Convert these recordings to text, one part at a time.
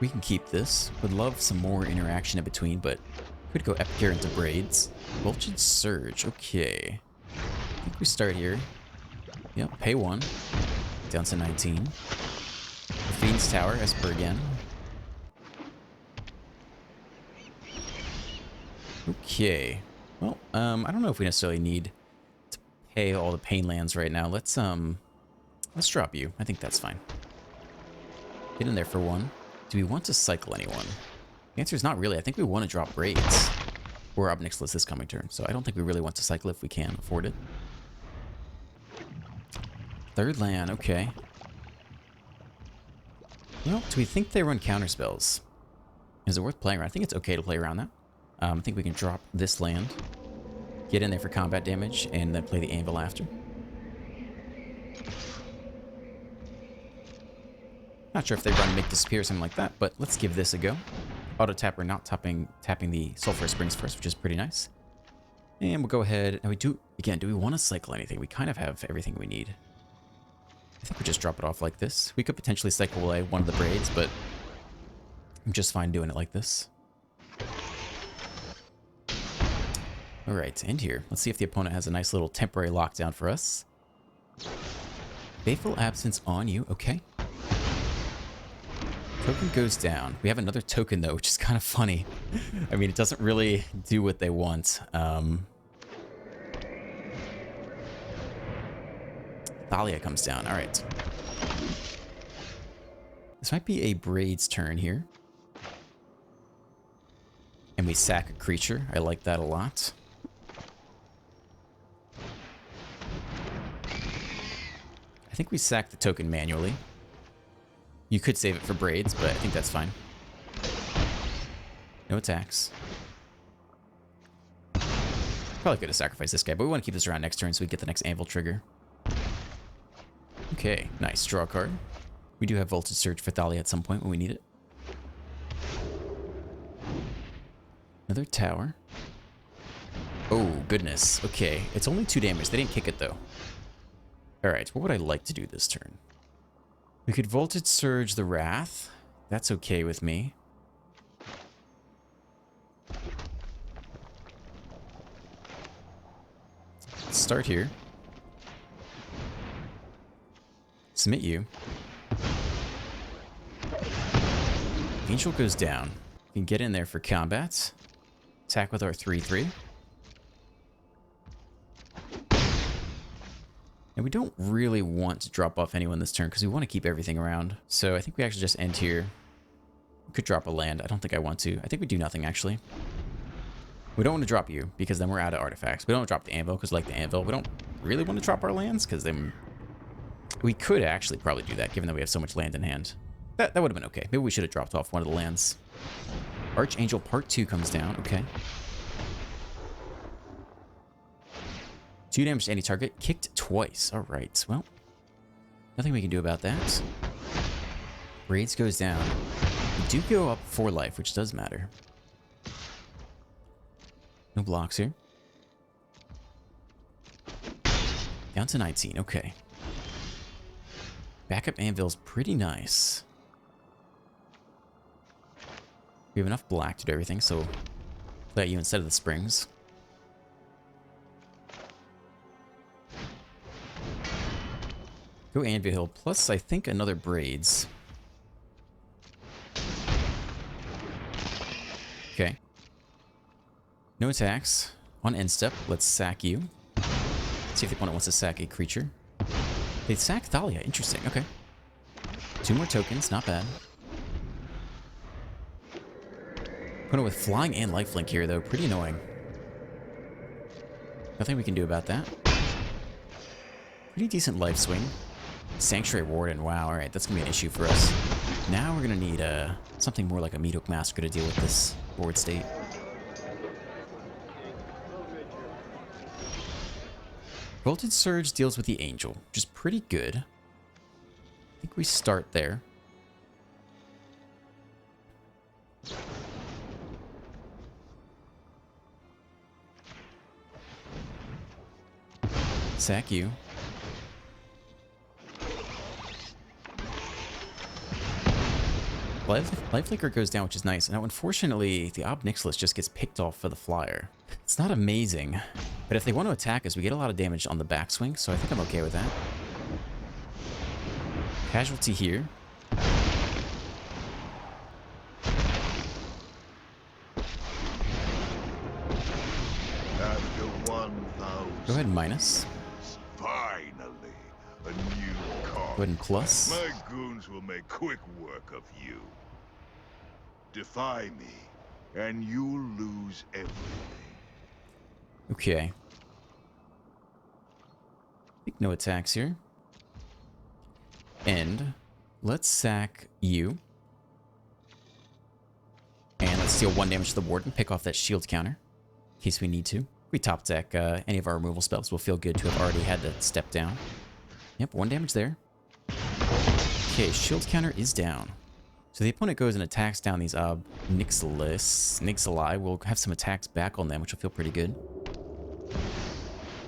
We can keep this. Would love some more interaction in between, but could go Epic here into Braids. Voltage Surge, okay. I think we start here. Yep, pay 1. Down to 19. The Fiend's Tower, Esper again. Okay. Well, I don't know if we necessarily need to pay all the pain lands right now. Let's drop you. I think that's fine. Get in there for 1. Do we want to cycle anyone? The answer is not really. I think we want to drop Braids. Or Ob Nixilis this coming turn, so I don't think we really want to cycle if we can afford it. Third land, okay. Well, do we think they run counter spells? Is it worth playing around? I think it's okay to play around that. I think we can drop this land, get in there for combat damage, and then play the Anvil after. Not sure if they run Make Disappear or something like that, but let's give this a go. Auto tapper not tapping the Sulphur Springs first, which is pretty nice. And we'll go ahead, and do we want to cycle anything? We kind of have everything we need. I think we just drop it off like this. We could potentially cycle away one of the Braids, but I'm just fine doing it like this. Alright, end here. Let's see if the opponent has a nice little temporary lockdown for us. Baleful Absence on you, okay. Token goes down. We have another token though, which is kind of funny. I mean, it doesn't really do what they want. Thalia comes down, alright. This might be a Braids turn here. And we sack a creature. I like that a lot. I think we sack the token manually. You could save it for Braids, but I think that's fine. No attacks. Probably could have sacrificed this guy, but we want to keep this around next turn so we get the next Anvil trigger. Okay, nice. Draw a card. We do have Voltage Surge for Thalia at some point when we need it. Another tower. Oh, goodness. Okay, it's only 2 damage. They didn't kick it, though. Alright, what would I like to do this turn? We could Voltage Surge the Wrath. That's okay with me. Let's start here. Submit you. Angel goes down. We can get in there for combat. Attack with our 3/3. And we don't really want to drop off anyone this turn because we want to keep everything around. So I think we actually just end here. We could drop a land. I don't think I want to. I think we do nothing, actually. We don't want to drop you because then we're out of artifacts. We don't want to drop the Anvil because, like the Anvil, we don't really want to drop our lands because then we could actually probably do that given that we have so much land in hand. That would have been okay. Maybe we should have dropped off one of the lands. Archangel Part 2 comes down. Okay. 2 damage to any target. Kicked twice. Alright, well. Nothing we can do about that. Braids goes down. We do go up 4 life, which does matter. No blocks here. Down to 19. Okay. Backup Anvil's pretty nice. We have enough black to do everything, so play you instead of the Springs. Go Anvil, plus I think another Braids. Okay. No attacks. On end step, let's sack you. Let's see if the opponent wants to sack a creature. They sack Thalia, interesting, okay. 2 more tokens, not bad. Opponent with flying and lifelink here though, pretty annoying. Nothing we can do about that. Pretty decent life swing. Sanctuary Warden, wow, alright, that's gonna be an issue for us. Now we're gonna need something more like a Meathook Massacre to deal with this board state. Voltage Surge deals with the Angel, which is pretty good. I think we start there. Sack you. Life Flicker goes down, which is nice. Now, unfortunately, the Ob Nixilis just gets picked off for the flyer. It's not amazing, but if they want to attack us, we get a lot of damage on the backswing, so I think I'm okay with that. Casualty here. After 1,000. Go ahead and minus. Finally, a new card. Go ahead and plus. My goons will make quick work of you. Defy me, and you'll lose everything. Okay. I think no attacks here. And let's sack you. And let's deal 1 damage to the ward and pick off that shield counter. In case we need to. If we top deck any of our removal spells, we'll feel good to have already had to step down. Yep, 1 damage there. Okay, shield counter is down. So the opponent goes and attacks down these Nixili. We'll have some attacks back on them, which will feel pretty good.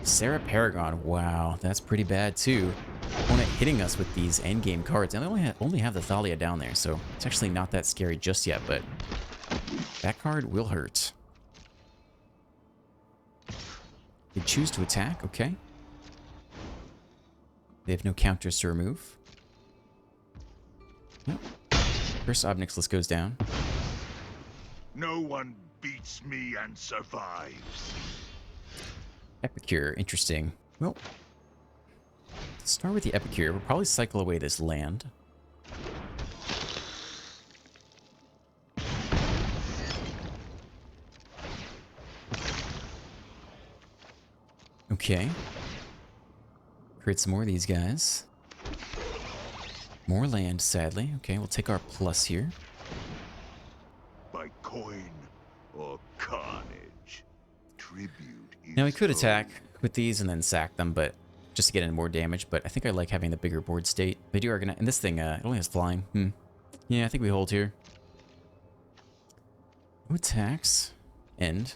Sarah Paragon. Wow, that's pretty bad too. Opponent hitting us with these endgame cards. And they only have the Thalia down there, so it's actually not that scary just yet, but that card will hurt. They choose to attack, okay. They have no counters to remove. Nope. First Ob Nixilis goes down. No one beats me and survives. Epicure, interesting. Well, let's start with the Epicure. We'll probably cycle away this land. Okay. Create some more of these guys. More land, sadly. Okay, we'll take our plus here. By coin or carnage. Tribute is Now we could attack with these and then sack them, but just to get in more damage. But I think I like having the bigger board state. They do organize, and this thing it only has flying. Yeah, I think we hold here. No attacks. End.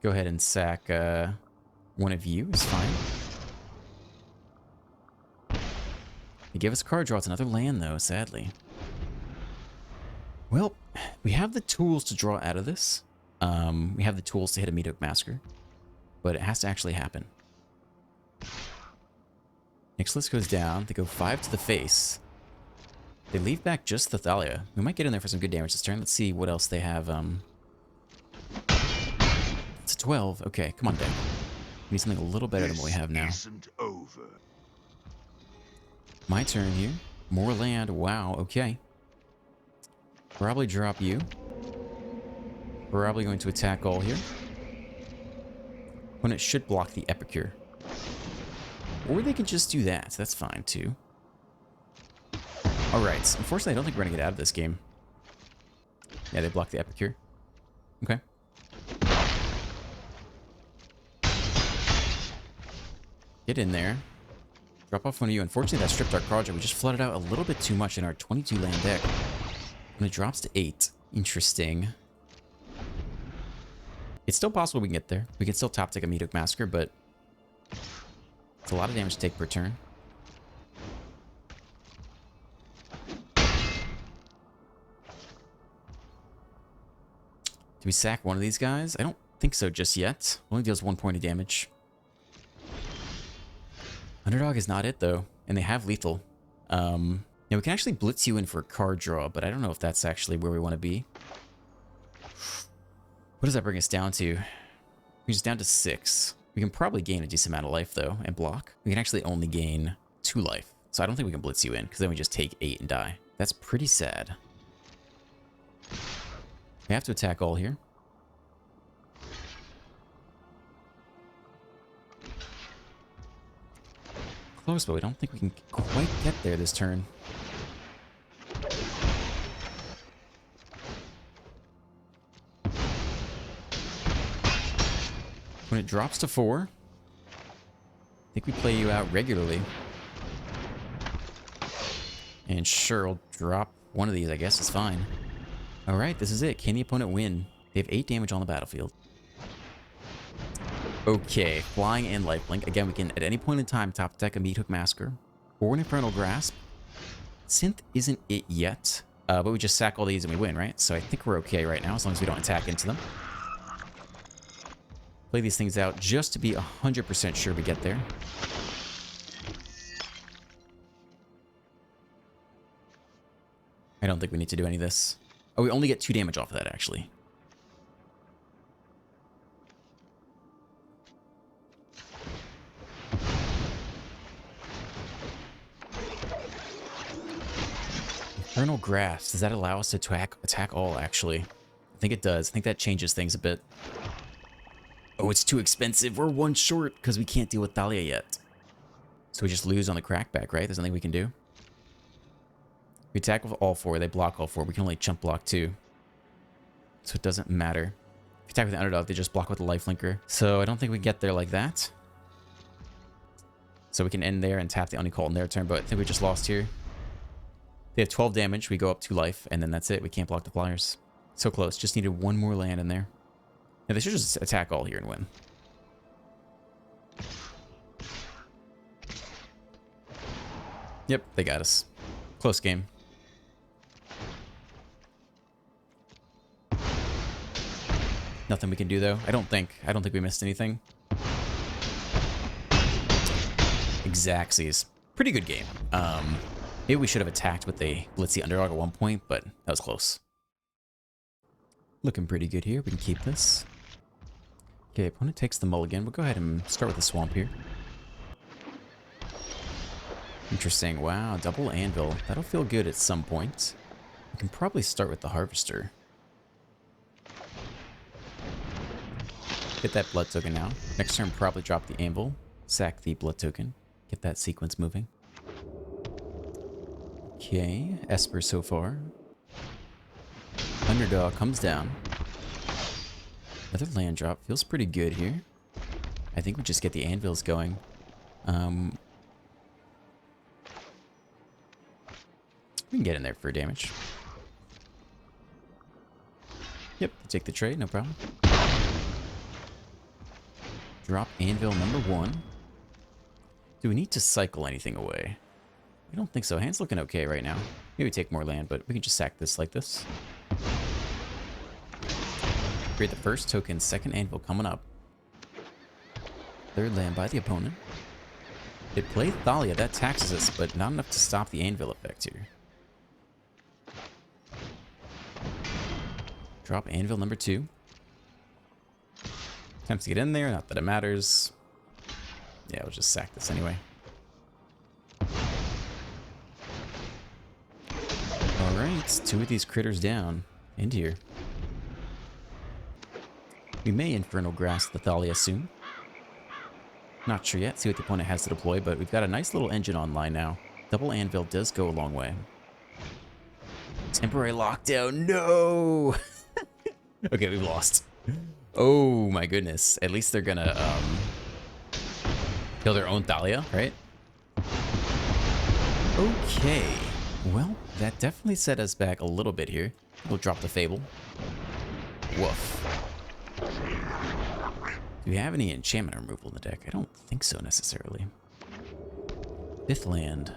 Go ahead and sack one of you. Is fine. They give us a card draw. It's another land, though, sadly. Well, we have the tools to draw out of this. We have the tools to hit a Meathook Massacre. But it has to actually happen. Nixilis goes down. They go 5 to the face. They leave back just the Thalia. We might get in there for some good damage this turn. Let's see what else they have. It's a 12. Okay, come on, deck. We need something a little better than what we have now. Isn't over. My turn here. More land. Wow, okay. Probably drop you. Probably going to attack all here. When it should block the Epicure. Or they can just do that. That's fine, too. Alright. Unfortunately, I don't think we're going to get out of this game. Yeah, they block the Epicure. Okay. Get in there. Drop off one of you. Unfortunately, that stripped our card draw. We just flooded out a little bit too much in our 22 land deck. And it drops to 8. Interesting. It's still possible we can get there. We can still top take a Meathook Massacre, but it's a lot of damage to take per turn. Do we sack one of these guys? I don't think so just yet. Only deals 1 point of damage. Underdog is not it, though. And they have lethal. Now, we can actually blitz you in for a card draw, but I don't know if that's actually where we want to be. What does that bring us down to? We're just down to 6. We can probably gain a decent amount of life, though, and block. We can actually only gain 2 life. So I don't think we can blitz you in, because then we just take 8 and die. That's pretty sad. We have to attack all here. Close, but we don't think we can quite get there this turn. When it drops to 4, I think we play you out regularly. And sure, we'll drop one of these, I guess it's fine. Alright, this is it. Can the opponent win? They have 8 damage on the battlefield. Okay, flying and lifelink. Again, we can at any point in time top deck a Meathook Massacre or an Infernal Grasp. Synth isn't it yet, but we just sack all these and we win, right? So I think we're okay right now, as long as we don't attack into them. Play these things out just to be 100% sure we get there. I don't think we need to do any of this. Oh, we only get 2 damage off of that, actually. Infernal Grasp. Does that allow us to attack all, actually? I think it does. I think that changes things a bit. Oh, it's too expensive. We're 1 short because we can't deal with Thalia yet. So we just lose on the crackback, right? There's nothing we can do. We attack with all 4. They block all 4. We can only chump block 2. So it doesn't matter. If you attack with the underdog, they just block with the lifelinker. So I don't think we get there like that. So we can end there and tap the Unicult in their turn, but I think we just lost here. They have 12 damage. We go up 2 life, and then that's it. We can't block the flyers. So close. Just needed 1 more land in there. Yeah, they should just attack all here and win. Yep, they got us. Close game. Nothing we can do though. I don't think we missed anything. Exactsies. Pretty good game. Maybe we should have attacked with a Blitzy underdog at one point, but that was close. Looking pretty good here. We can keep this. Okay, opponent takes the mulligan. We'll go ahead and start with the swamp here. Interesting. Wow, double anvil. That'll feel good at some point. We can probably start with the harvester. Get that blood token now. Next turn, probably drop the anvil. Sack the blood token. Get that sequence moving. Okay, Esper so far. Underdog comes down. Another land drop. Feels pretty good here. I think we just get the anvils going. We can get in there for damage. Yep, take the trade, no problem. Drop anvil number 1. Do we need to cycle anything away? I don't think so. Hand's looking okay right now. Maybe take more land, but we can just sack this like this. Create the first token, second anvil coming up. Third land by the opponent. They play Thalia, that taxes us, but not enough to stop the anvil effect here. Drop anvil number 2. Attempts to get in there, not that it matters. Yeah, we'll just sack this anyway. Alright, 2 of these critters down. End here. We may Infernal Grass the Thalia soon. Not sure yet, see what the opponent has to deploy, but we've got a nice little engine online now. Double anvil does go a long way. Temporary lockdown, no! Okay, we've lost. Oh my goodness. At least they're gonna kill their own Thalia, right? Okay. Well, that definitely set us back a little bit here. We'll drop the Fable. Woof. Do we have any enchantment removal in the deck? I don't think so necessarily. 5th land.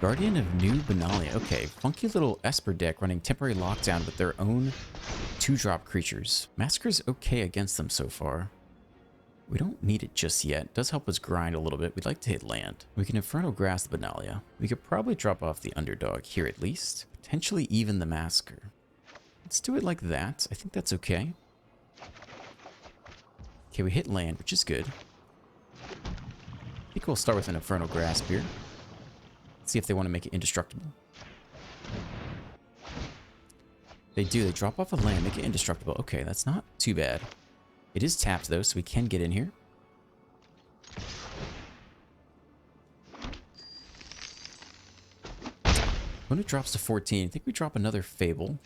Guardian of New Benalia. Okay, funky little Esper deck running temporary lockdown with their own 2-drop creatures. Massacre's okay against them so far. We don't need it just yet. It does help us grind a little bit. We'd like to hit land. We can Inferno Grass the Benalia. We could probably drop off the underdog here at least. Potentially even the Massacre. Let's do it like that. I think that's okay. Okay, we hit land, which is good. I think we'll start with an Infernal Grasp here. See if they want to make it indestructible. They do. They drop off a land, make it indestructible. Okay, that's not too bad. It is tapped, though, so we can get in here. When it drops to 14, I think we drop another Fable.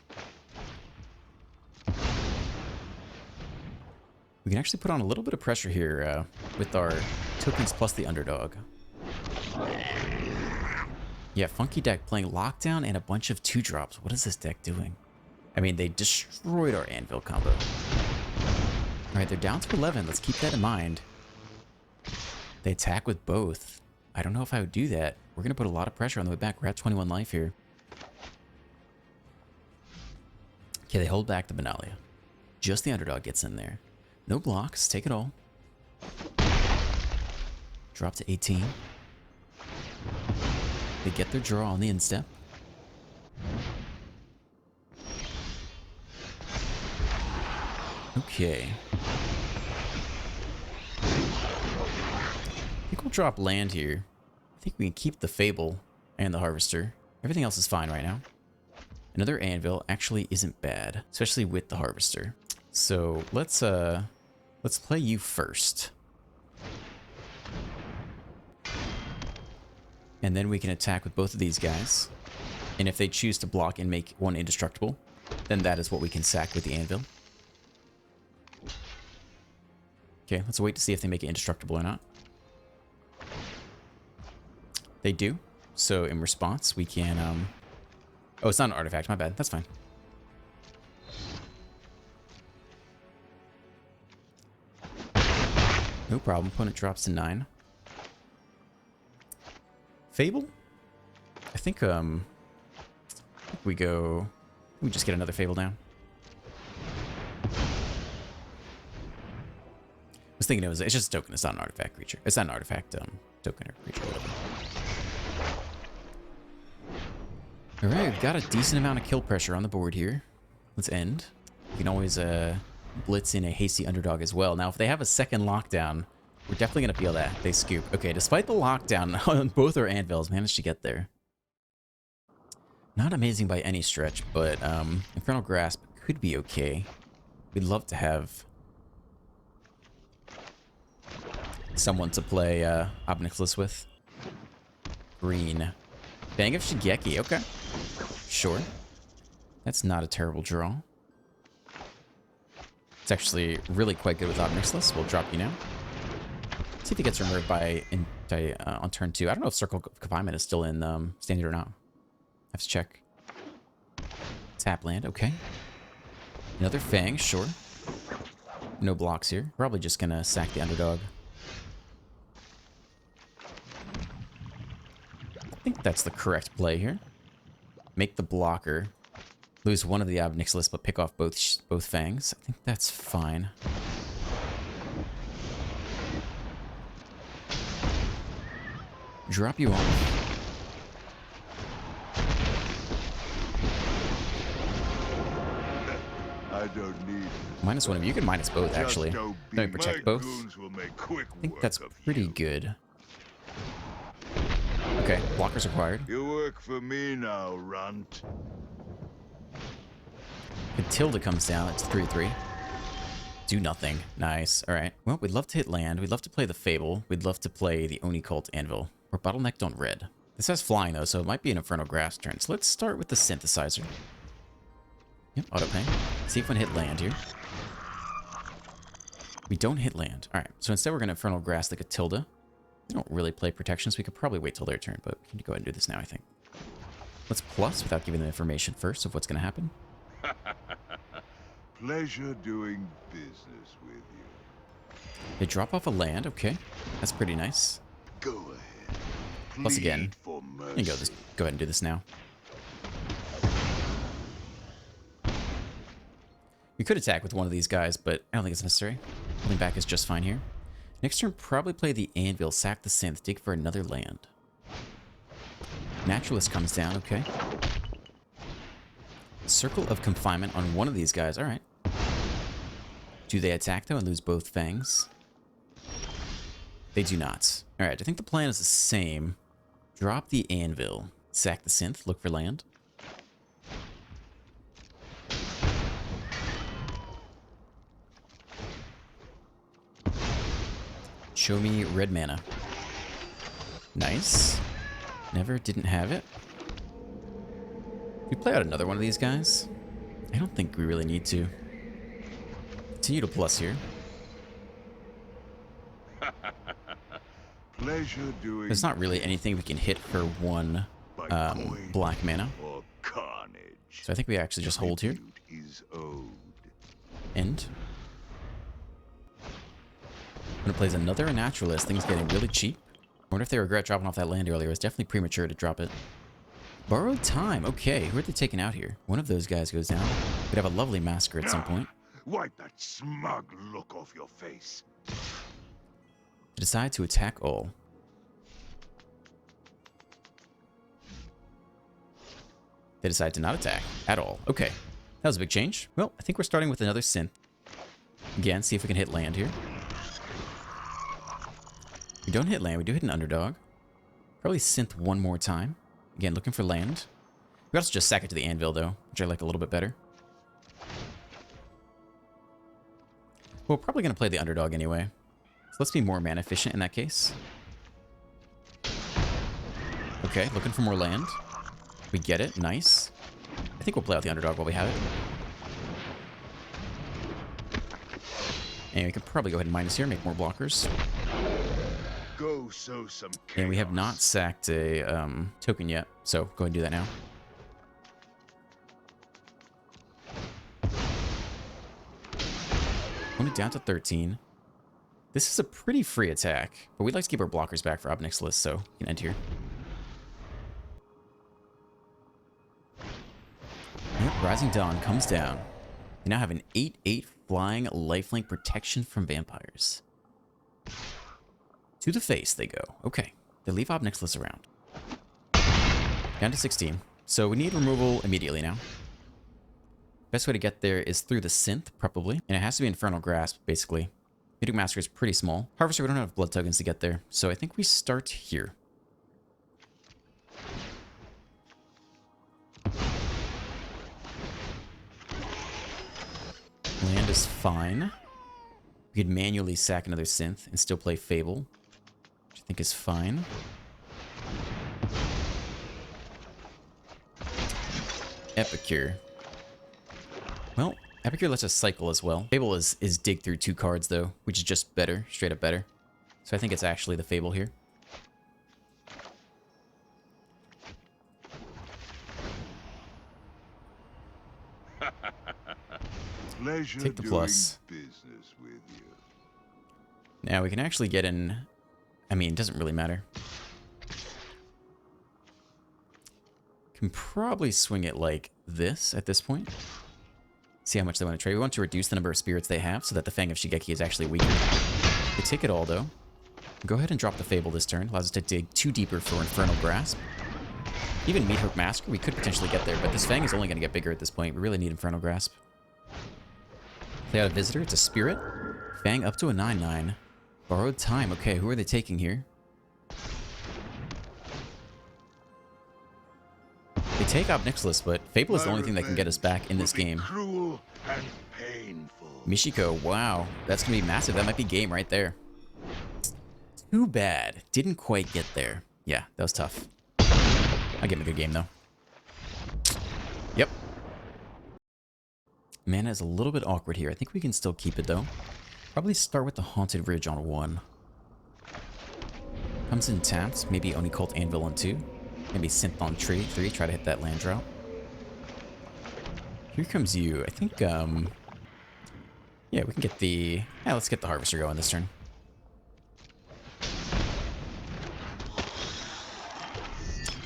We can actually put on a little bit of pressure here with our tokens plus the underdog. Yeah, funky deck playing Lockdown and a bunch of 2-drops. What is this deck doing? I mean, they destroyed our Anvil combo. Alright, they're down to 11. Let's keep that in mind. They attack with both. I don't know if I would do that. We're going to put a lot of pressure on the way back. We're at 21 life here. Okay, they hold back the Benalia. Just the underdog gets in there. No blocks. Take it all. Drop to 18. They get their draw on the instep. Okay. I think we'll drop land here. I think we can keep the Fable and the Harvester. Everything else is fine right now. Another Anvil actually isn't bad, especially with the Harvester. So let's play you first. And then we can attack with both of these guys. And if they choose to block and make one indestructible, then that is what we can sack with the Anvil. Okay, let's wait to see if they make it indestructible or not. They do. So in response, we can... Oh, it's not an artifact. My bad. That's fine. No problem. Opponent drops to 9. Fable? I think we go... We just get another Fable down. I was thinking it's just a token. It's not an artifact creature. It's not an artifact token or creature, whatever. Alright, we've got a decent amount of kill pressure on the board here. Let's end. We can always blitz in a hasty underdog as well. Now, if they have a second lockdown, we're definitely going to feel that. They scoop. Okay, despite the lockdown, both our Anvils managed to get there. Not amazing by any stretch, but Infernal Grasp could be okay. We'd love to have someone to play Obnixilis with. Green. Bang of Shigeki, okay. Sure. That's not a terrible draw. It's actually really quite good with Obnixilis. We'll drop you now. See if he gets removed by on turn 2. I don't know if Circle of Confinement is still in standard or not. Have to check. Tap land, okay. Another Fang, sure. No blocks here. Probably just gonna sack the underdog. I think that's the correct play here. Make the blocker. Lose one of the Obnixilis, but pick off both Fangs. I think that's fine. Drop you off. I don't need it. Minus one of you. You can minus both, actually. Just Let me protect both. Will make quick I think work that's of pretty you. good. Okay, blockers required. You work for me now, runt. Tilda comes down. It's 3/3. Do nothing. Nice. All right. Well, we'd love to hit land. We'd love to play the Fable. We'd love to play the Oni Cult Anvil. We're bottlenecked on red. This has flying, though, so it might be an Infernal Grasp turn. So let's start with the Synthesizer. Yep, auto-pay. See if we can hit land here. We don't hit land. All right, so instead we're going to Infernal Grasp like a Tilda. We don't really play protections. We could probably wait till their turn, but we can go ahead and do this now, I think. Let's plus without giving them information first of what's going to happen. Pleasure doing business with you. They drop off a land. Okay, that's pretty nice. Go ahead. Plus again. Plead for You can mercy. go ahead and do this now. We could attack with one of these guys, but I don't think it's necessary. Holding back is just fine here. Next turn, probably play the Anvil, sack the Synth, dig for another land. Naturalist comes down, okay. Circle of Confinement on one of these guys, alright. Do they attack, though, and lose both Fangs? They do not. Alright, I think the plan is the same. Drop the Anvil, sack the Synth, look for land. Show me red mana. Nice. Never didn't have it. We play out another one of these guys. I don't think we really need to. Continue to plus here. Pleasure doing There's not really anything we can hit for one by coin black mana. or carnage. So I think we actually just hold here. Tribute is owed. End. When it plays another Naturalist, things getting really cheap. wonder if they regret dropping off that land earlier. It was definitely premature to drop it. Borrowed time. Okay, who are they taking out here? One of those guys goes down. Could have a lovely massacre at some point. Wipe that smug look off your face. They decide to attack all. They decide to not attack at all. Okay, that was a big change. Well, I think we're starting with another synth. Again, see if we can hit land here. We don't hit land, we do hit an underdog. Probably synth one more time. Again, looking for land. We also just sack it to the anvil, though, which I like a little bit better. Well, we're probably going to play the underdog anyway. So let's be more mana efficient in that case. Okay, looking for more land. We get it. Nice. I think we'll play out the underdog while we have it. And we can probably go ahead and minus here, make more blockers. Go sow some chaos. And we have not sacked a token yet, so go ahead and do that now. Only down to 13. This is a pretty free attack, but we'd like to keep our blockers back for Obnixilis, so we can end here. Yep, Rising Dawn comes down. They now have an 8/8 flying lifelink protection from vampires. To the face they go. Okay, they leave Obnixilis around. Down to 16. So we need removal immediately now. Best way to get there is through the synth, probably. And it has to be Infernal Grasp, basically. Mythic Massacre is pretty small. Harvester, we don't have blood tokens to get there. So I think we start here. Land is fine. We could manually sack another synth and still play Fable, which I think is fine. Epicure. Well, Epicure lets us cycle as well. Fable is dig through 2 cards, though, which is just better, straight up better. So I think it's actually the Fable here. Pleasure Take the doing plus. business with you. Now we can actually get in. I mean, it doesn't really matter. Can probably swing it like this at this point. See how much they want to trade. We want to reduce the number of spirits they have so that the Fang of Shigeki is actually weaker. They take it all, though. Go ahead and drop the Fable this turn. Allows us to dig 2 deeper for Infernal Grasp. Even Meathook Massacre, we could potentially get there, but this Fang is only going to get bigger at this point. We really need Infernal Grasp. Play out a Visitor. It's a Spirit. Fang up to a 9/9. Borrowed Time. Okay, who are they taking here? They take Obnixilis, but Fable is the only thing that can get us back in this game. Cruel and painful. Michiko, wow. That's going to be massive. That might be game right there. Too bad. Didn't quite get there. Yeah, that was tough. I'll give him a good game, though. Yep. Mana is a little bit awkward here. I think we can still keep it, though. Probably start with the Haunted Ridge on 1. Comes in tapped. Maybe Oni Cult Anvil on 2. Maybe Synth on 3. Try to hit that land drop. Here comes you. I think, yeah, we can get the... Yeah, let's get the Harvester going this turn.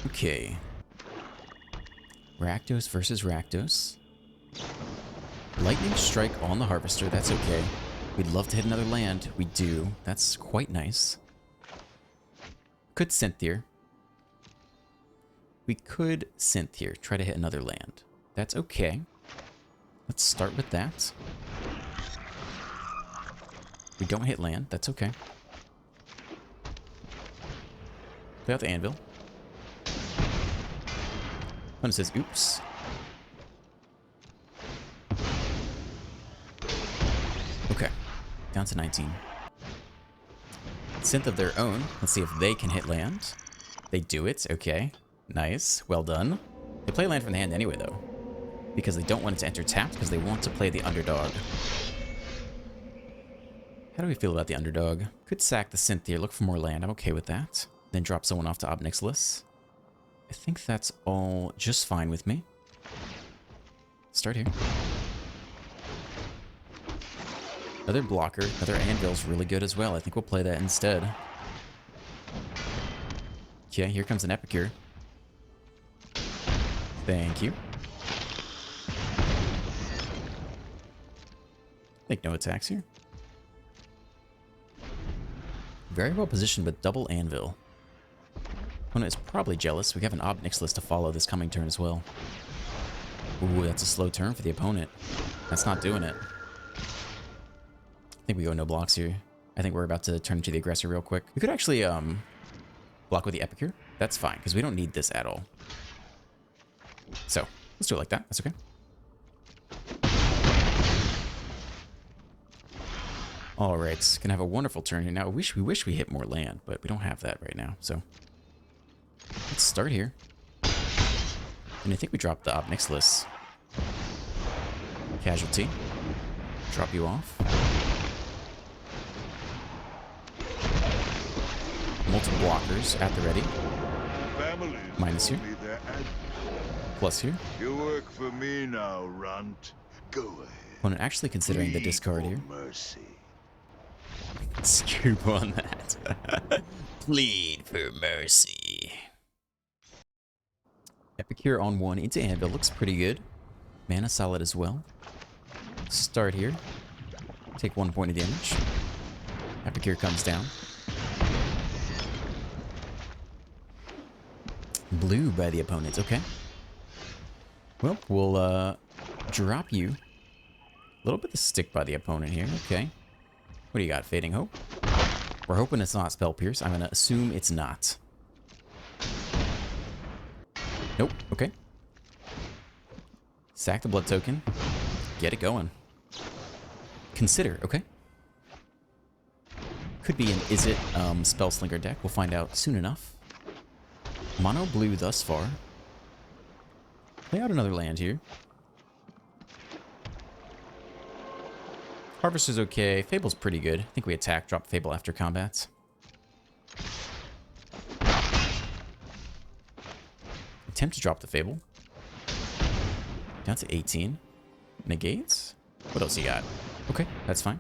Okay. Rakdos versus Rakdos. Lightning Strike on the Harvester. That's okay. We'd love to hit another land. We do. That's quite nice. Could Synth here. We could Synth here. Try to hit another land. That's okay. Let's start with that. We don't hit land. That's okay. Play out the Anvil. One says, oops. Okay. Down to 19. Synth of their own. Let's see if they can hit land. They do it. Okay. Nice. Well done. They play land from the hand anyway, though. Because they don't want it to enter tapped, because they want to play the underdog. How do we feel about the underdog? Could sack the Synth here, look for more land. I'm okay with that. Then drop someone off to Obnixilis. I think that's all just fine with me. Start here. Another blocker, another Anvil's really good as well. I think we'll play that instead. Okay, here comes an Epicure. Thank you. Make no attacks here. Very well positioned with double anvil. Opponent is probably jealous. We have an Ob Nixilis to follow this coming turn as well. Ooh, that's a slow turn for the opponent. That's not doing it. I think we go no blocks here. I think we're about to turn into the aggressor real quick. We could actually block with the Epicure. That's fine, because we don't need this at all. So, let's do it like that. That's okay. Alright, gonna have a wonderful turn here. Now, we wish we hit more land, but we don't have that right now, so... Let's start here. And I think we dropped the Ob Nixilis. Casualty. Drop you off. Multiple blockers at the ready. Minus here. Plus here. You work for me now, Runt. Go ahead. Opponent actually considering the discard here. Mercy. Scoop on that. Plead for mercy. Epicure on 1 into Anvil looks pretty good. Mana solid as well. Start here. Take 1 point of damage. Epicure comes down. Blue by the opponent. Okay. Well, we'll drop you. A little bit of stick by the opponent here. Okay. What do you got? Fading Hope? We're hoping it's not Spell Pierce. I'm going to assume it's not. Nope. Okay. Sack the blood token. Get it going. Consider. Okay. Could be an Is It Spellslinger deck. We'll find out soon enough. Mono blue thus far. Play out another land here. Harvester's okay. Fable's pretty good. I think we attack, drop Fable after combat. Attempt to drop the Fable. Down to 18. Negates? What else you got? Okay, that's fine.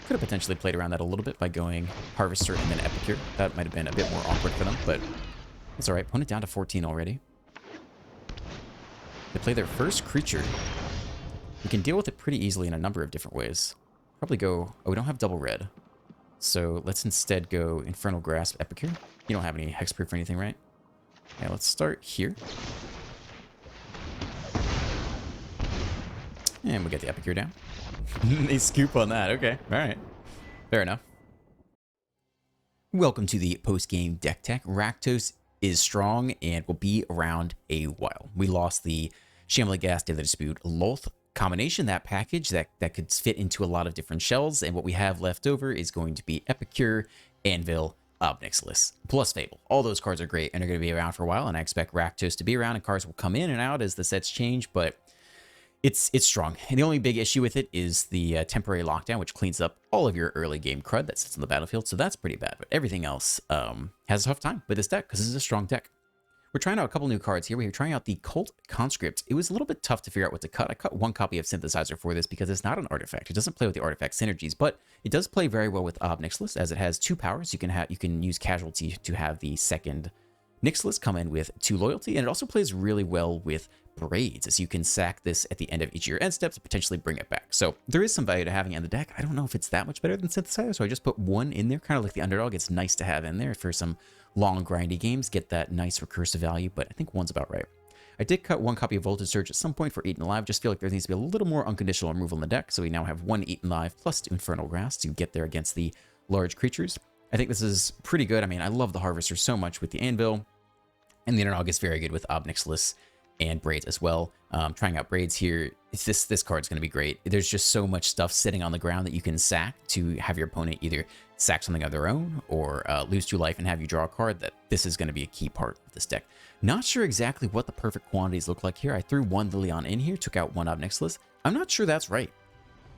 Could have potentially played around that a little bit by going Harvester and then Epicure. That might have been a bit more awkward for them, but it's alright. Opponent down to 14 already. They play their first creature. We can deal with it pretty easily in a number of different ways. Probably go... Oh, we don't have double red. So let's instead go Infernal Grasp Epicure. You don't have any hexproof or anything, right? Yeah, let's start here. And we'll get the Epicure down. They scoop on that. Okay. All right. Fair enough. Welcome to the post-game deck tech. RAKDOS is strong and will be around a while. We lost the Shambling Gas, Daily Dispute, Loth combination, that package that could fit into a lot of different shells, and what we have left over is going to be Epicure, Anvil, Ob Nixilis, plus Fable. All those cards are great and are going to be around for a while, and I expect RAKDOS to be around, and cards will come in and out as the sets change, but it's strong. And the only big issue with it is the temporary lockdown, which cleans up all of your early game crud that sits on the battlefield, so that's pretty bad, but everything else has a tough time with this deck, because this is a strong deck. We're trying out a couple new cards here. We're trying out the Cult Conscript. It was a little bit tough to figure out what to cut. I cut 1 copy of Synthesizer for this because it's not an artifact. It doesn't play with the artifact synergies, but it does play very well with Ob Nixilis, as it has 2 powers. You can use Casualty to have the second Nixilis come in with 2 loyalty, and it also plays really well with Braids, as you can sack this at the end of each of your end steps to potentially bring it back. So there is some value to having it in the deck. I don't know if it's that much better than Synthesizer, so I just put 1 in there, kind of like the underdog. It's nice to have in there for some long grindy games, get that nice recursive value, but I think 1's about right. I did cut 1 copy of Voltage Surge at some point for Eaten Alive. Just feel like there needs to be a little more unconditional removal in the deck, so we now have 1 Eaten Alive plus 2 Infernal Grass to get there against the large creatures. I think this is pretty good. I mean, I love the Harvester so much with the Anvil, and the underdog is very good with Ob Nixilis and Braids as well. Trying out Braids here, this card's going to be great. There's just so much stuff sitting on the ground that you can sack to have your opponent either sack something of their own or lose 2 life and have you draw a card. That this is going to be a key part of this deck. Not sure exactly what the perfect quantities look like here. I threw 1 Liliana in here, took out 1 Ob Nixilis. I'm not sure that's right.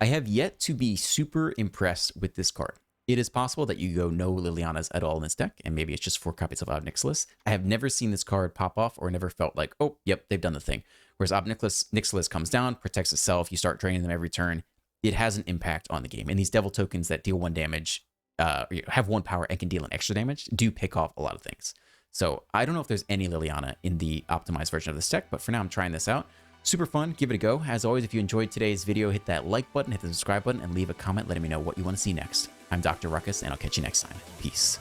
I have yet to be super impressed with this card. It is possible that you go no Lilianas at all in this deck, and maybe it's just 4 copies of Ob Nixilis. I have never seen this card pop off or never felt like, oh, yep, they've done the thing. Whereas Ob Nixilis comes down, protects itself, you start draining them every turn. It has an impact on the game. And these Devil tokens that deal 1 damage have 1 power and can deal an extra damage do pick off a lot of things. So I don't know if there's any Liliana in the optimized version of this deck, but for now I'm trying this out. Super fun, give it a go. As always, if you enjoyed today's video, hit that like button, hit the subscribe button, and leave a comment letting me know what you want to see next. I'm Dr. Ruckus, and I'll catch you next time. Peace.